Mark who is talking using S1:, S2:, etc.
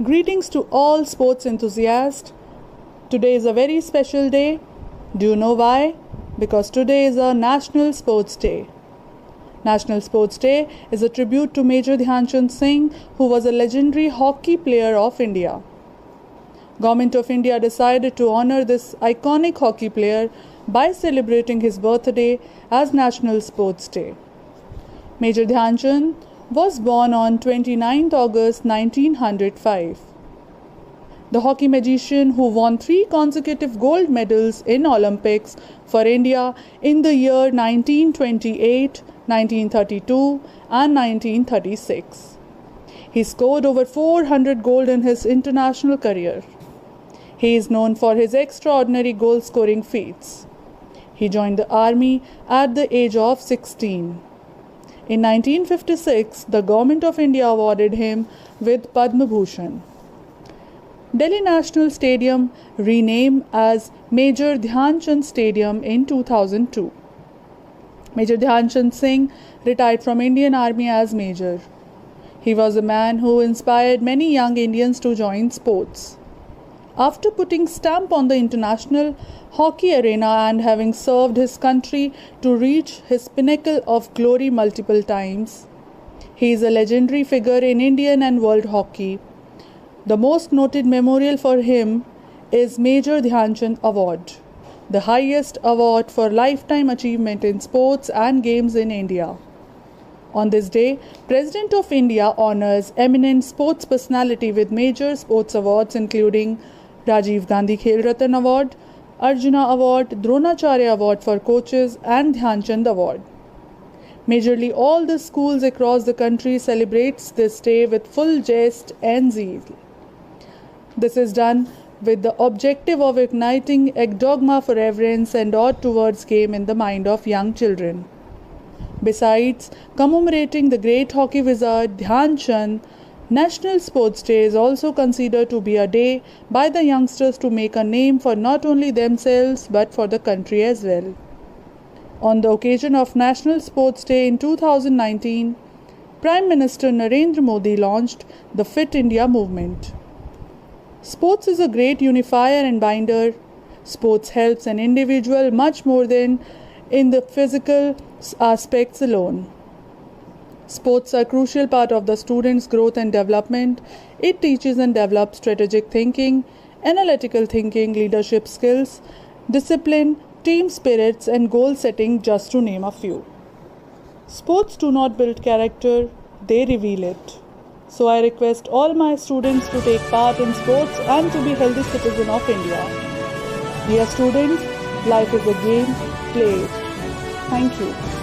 S1: Greetings to all sports enthusiasts. Today is a very special day. Do you know why? Because today is a National Sports Day. National Sports Day is a tribute to Major Dhyan Chand Singh, who was a legendary hockey player of India. Government of India decided to honor this iconic hockey player by celebrating his birthday as National Sports Day. Major Dhyan Chand was born on 29th August 1905. The hockey magician who won 3 consecutive gold medals in Olympics for India in the year 1928, 1932 and 1936. He scored over 400 gold in his international career. He is known for his extraordinary goal-scoring feats. He joined the army at the age of 16. In 1956, the Government of India awarded him with Padma Bhushan. Delhi National Stadium renamed as Major Dhyan Chand Stadium in 2002. Major Dhyan Chand Singh retired from Indian Army as Major. He was a man who inspired many young Indians to join sports. After putting stamp on the international hockey arena and having served his country to reach his pinnacle of glory multiple times, he is a legendary figure in Indian and world hockey. The most noted memorial for him is Major Dhyan Chand Award, the highest award for lifetime achievement in sports and games in India. On this day, President of India honors eminent sports personality with major sports awards including Rajiv Gandhi Khel Ratan Award, Arjuna Award, Dronacharya Award for coaches and Dhyan Chand Award. Majorly all the schools across the country celebrates this day with full zest and zeal. This is done with the objective of igniting a dogma for reverence and awe towards game in the mind of young children. Besides commemorating the great hockey wizard Dhyan Chand, National Sports Day is also considered to be a day by the youngsters to make a name for not only themselves but for the country as well. On the occasion of National Sports Day in 2019, Prime Minister Narendra Modi launched the Fit India movement. Sports is a great unifier and binder. Sports helps an individual much more than in the physical aspects alone. Sports are a crucial part of the student's growth and development. It teaches and develops strategic thinking, analytical thinking, leadership skills, discipline, team spirits, and goal setting, just to name a few. Sports do not build character, they reveal it. So I request all my students to take part in sports and to be healthy citizens of India. Dear students, life is a game, play it. Thank you.